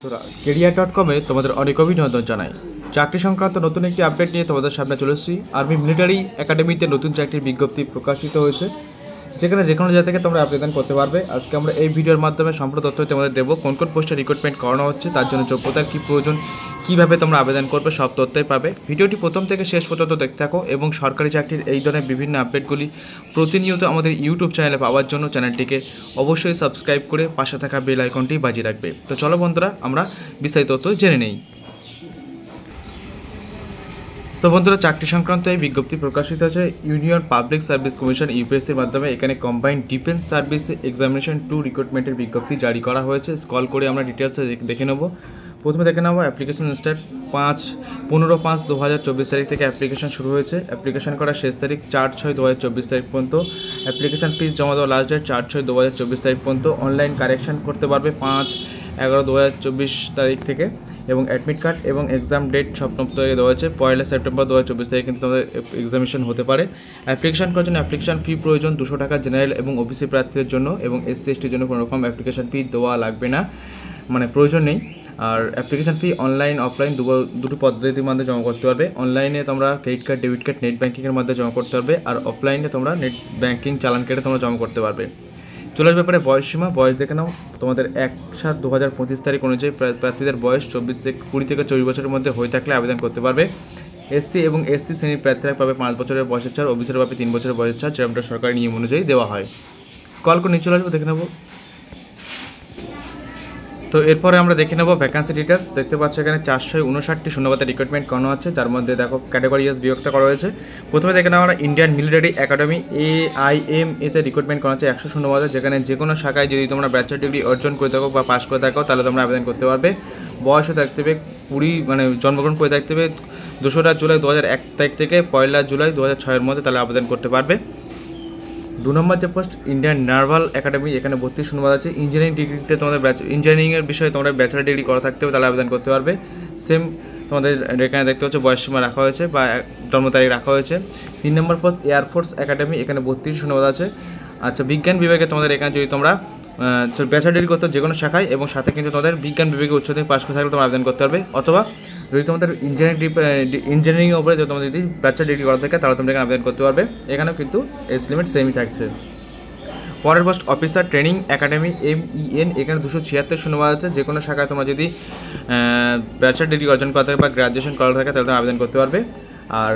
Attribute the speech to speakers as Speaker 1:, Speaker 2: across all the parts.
Speaker 1: তোরা career.com-এ তোমাদের অনেক অভিনন্দন জানাই। চাকরি সংক্রান্ত নতুন একটি আপডেট নিয়ে তোমাদের সামনে চলে এসেছি। আর্মি মিলিটারি একাডেমিতে নতুন চাকরির বিজ্ঞপ্তি প্রকাশিত হয়েছে, যেখানে যে কোনো জায়গা থেকে তোমরা আবেদন করতে পারবে। আজকে আমরা এই ভিডিওর মাধ্যমে সম্পূর্ণ তথ্য তোমাদের দেবো। কোন কোন পোস্টে রিক্রুটমেন্ট করানো হচ্ছে, তার জন্য যোগ্যতার কী প্রয়োজন, কীভাবে তোমরা আবেদন করবে, সব তথ্যই পাবে। ভিডিওটি প্রথম থেকে শেষ পর্যন্ত দেখতে থাকো এবং সরকারি চাকরির এই ধরনের বিভিন্ন আপডেটগুলি প্রতিনিয়ত আমাদের ইউটিউব চ্যানেলে পাওয়ার জন্য চ্যানেলটিকে অবশ্যই সাবস্ক্রাইব করে পাশে থাকা বেল আইকনটি বাজিয়ে রাখবে। তো চলো বন্ধুরা, আমরা বিস্তারিত তথ্য জেনে নেই। তো বন্ধুরা, চাকরি সংক্রান্ত এই বিজ্ঞপ্তি প্রকাশিত হয়েছে ইউনিয়ন পাবলিক সার্ভিস কমিশন ইউপিএসসির মাধ্যমে। এখানে কম্বাইন্ড ডিফেন্স সার্ভিস এক্সামিনেশন 2 রিক্রুটমেন্টের বিজ্ঞপ্তি জারি করা হয়েছে। স্ক্রল করে আমরা ডিটেলসে দেখে নেব। প্রথমে দেখে নেব অ্যাপ্লিকেশন স্টার্ট 15/5/2024 তারিখ থেকে অ্যাপ্লিকেশন শুরু হয়েছে। অ্যাপ্লিকেশন করার শেষ তারিখ 4/6/2024 তারিখ পর্যন্ত। অ্যাপ্লিকেশন ফিস জমা দেওয়ার লাস্ট ডেট 4/6/2024 তারিখ পর্যন্ত। অনলাইন কারেকশন করতে পারবে 5/11/2024 তারিখ থেকে, এবং অ্যাডমিট কার্ড এবং এক্সাম ডেট সপ্তম তারিখে দেওয়া হয়েছে 1 সেপ্টেম্বর 2024 তারিখে কিন্তু তোমাদের এক্সামিনেশন হতে পারে। অ্যাপ্লিকেশন করার জন্য অ্যাপ্লিকেশন ফি প্রয়োজন 200 টাকা জেনারেল এবং ওবিসি প্রার্থীদের জন্য, এবং এসসি এসটির জন্য কোনো রকম অ্যাপ্লিকেশন ফি দেওয়া লাগবে না, মানে প্রয়োজন নেই। আর অ্যাপ্লিকেশন ফি অনলাইন অফলাইন দুটো পদ্ধতির মধ্যে জমা করতে পারবে। অনলাইনে তোমরা credit card debit card net ব্যাঙ্কিংয়ের মধ্যে জমা করতে পারবে, আর অফলাইনে তোমরা নেট ব্যাঙ্কিং চালান কেটে তোমরা জমা করতে পারবে। চলার ব্যাপারে বয়সসীমা, বয়স দেখে নাও। তোমাদের 1/7/2025 তারিখ অনুযায়ী প্রার্থীদের বয়স 20 থেকে 24 বছরের মধ্যে হয়ে থাকলে আবেদন করতে পারবে। এসসি এবং এসটি শ্রেণীর প্রার্থীরা পাবে 5 বছরের বয়সের ছাড়, ওবিসিরা পাবে 3 বছরের বয়সের ছাড়, যেমনটা সরকারি নিয়ম অনুযায়ী দেওয়া হয়। স্ক্রল করে নিয়ে চলে আসবো, দেখে নেবো। তো এরপরে আমরা দেখে নেব ভ্যাকান্সি ডিটেলস। দেখতে পাচ্ছ এখানে 459টি শূন্যপদের রিক্রুটমেন্ট করানো হচ্ছে, যার মধ্যে দেখো ক্যাটাগরি ওয়াইজ বিভক্ত করা হয়েছে। প্রথমে দেখে নেওয়া আমরা ইন্ডিয়ান মিলিটারি একাডেমি AIM এতে রিক্রুটমেন্ট করা হচ্ছে 100 শূন্যপদে, যেখানে যে কোনো শাখায় যদি তোমরা ব্যাচেলর ডিগ্রি অর্জন করে থাকো বা পাস করে থাকো তাহলে তোমরা আবেদন করতে পারবে। বয়সও থাকতে হবে 20, মানে জন্মগ্রহণ করে থাকতে হবে 2রা জুলাই 2001 তারিখ থেকে 1 জুলাই 2006 মধ্যে, তাহলে আবেদন করতে পারবে। 2 নম্বর যে পোস্ট ইন্ডিয়ান নাভাল একাডেমি, এখানে 32 শূন্যপদ আছে। ইঞ্জিনিয়ারিং ডিগ্রিতে তোমাদের ইঞ্জিনিয়ারিংয়ের বিষয়ে তোমরা ব্যাচেলার ডিগ্রি করা থাকতে হবে, তাহলে আবেদন করতে পারবে। সেম তোমাদের এখানে দেখতে পাচ্ছ বয়সসীমা রাখা হয়েছে বা জন্ম তারিখ রাখা হয়েছে। 3 নম্বর পোস্ট এয়ারফোর্স একাডেমি, এখানে 32 শূন্যপদ আছে। আচ্ছা, বিজ্ঞান বিভাগে তোমাদের এখানে যদি তোমরা ব্যাচেলার ডিগ্রি করতে যে কোনো শাখায়, এবং সাথে কিন্তু তোমাদের বিজ্ঞান বিভাগে উচ্চতর পাস করে থাকলে তোমরা আবেদন করতে পারবে, অথবা যদি তোমাদের ইঞ্জিনিয়ারিং ওপরে যদি তোমাদের যদি ব্যাচেলার ডিগ্রি করা থাকে তাহলে তোমরা এখানে আবেদন করতে পারবে। এখানেও কিন্তু এজ লিমিট সেমই থাকছে। পরের post officer training academy MEN, এখানে 276 শূন্যপদ আছে। যে কোনো শাখায় তোমরা যদি ব্যাচেলার ডিগ্রি অর্জন করা থাকে বা গ্র্যাজুয়েশন করা থাকে তাহলে তোমরা আবেদন করতে পারবে। আর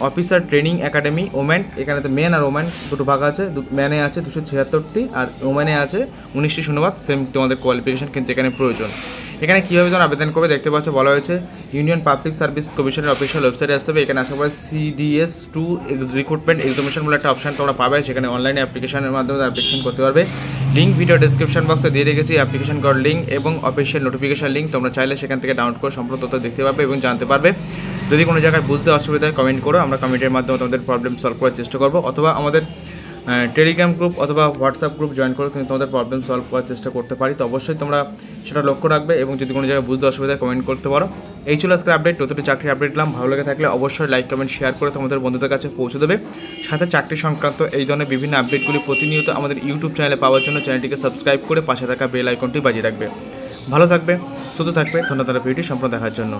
Speaker 1: অফিসার ট্রেনিং একাডেমি ওম্যান, এখানে তো মেন আর ওম্যান দুটো ভাগ আছে। ম্যানে আছে 276টি আর ওম্যানে আছে 19টি শূন্যপদ। সেম তোমাদের কোয়ালিফিকেশন কিন্তু এখানে প্রয়োজন। এখানে কীভাবে তোমরা আবেদন করবে দেখতে পাচ্ছ, বলা হয়েছে ইউনিয়ন পাবলিক সার্ভিস কমিশনের অফিসিয়াল ওয়েবসাইটে আসতে হবে। এখানে আসার পরে CDS2 রিক্রুটমেন্ট এক্সামিনেশন বলে একটা অপশান তোমরা পাবে, সেখানে অনলাইনে অ্যাপ্লিকেশনের মাধ্যমে অ্যাপ্লিকেশন করতে পারবে। লিঙ্ক ভিডিও ডেসক্রিপশন বক্সে দিয়ে রেখেছি, অ্যাপ্লিকেশন করার লিঙ্ক এবং অফিসিয়াল নোটিফিকেশন লিঙ্ক। তোমরা চাইলে সেখান থেকে ডাউনলোড করে সম্পূর্ণ তথ্য দেখতে পাবে এবং জানতে পারবে। যদি কোনো জায়গায় বুঝতে অসুবিধা হয় কমেন্ট করো, আমরা কমেন্টের মাধ্যমে তোমাদের প্রবলেম সলভ করার চেষ্টা করবো, অথবা আমাদের টেলিগ্রাম গ্রুপ অথবা হোয়াটসঅ্যাপ গ্রুপ জয়েন করে কিন্তু তোমাদের প্রবলেম সলভ করার চেষ্টা করতে পারি। তো অবশ্যই তোমরা সেটা লক্ষ্য রাখবে, এবং যদি কোনো জায়গায় বুঝতে অসুবিধা কমেন্ট করতে পারো। এই ছিল আজকের আপডেট, নতুন চাকরির আপডেট দিলাম। ভালো লেগে থাকলে অবশ্যই লাইক কমেন্ট শেয়ার করে তোমাদের বন্ধুদের কাছে পৌঁছে দেবে। সাথে চাকরি সংক্রান্ত এই ধরনের বিভিন্ন আপডেটগুলি প্রতিনিয়ত আমাদের ইউটিউব চ্যানেলে পাওয়ার জন্য চ্যানেলটিকে সাবস্ক্রাইব করে পাশে থাকা বেল আইকনটি বাজিয়ে রাখবে। ভালো থাকবে, সুস্থ থাকবে। ধন্যবাদ ভিডিওটি সম্পূর্ণ দেখার জন্য।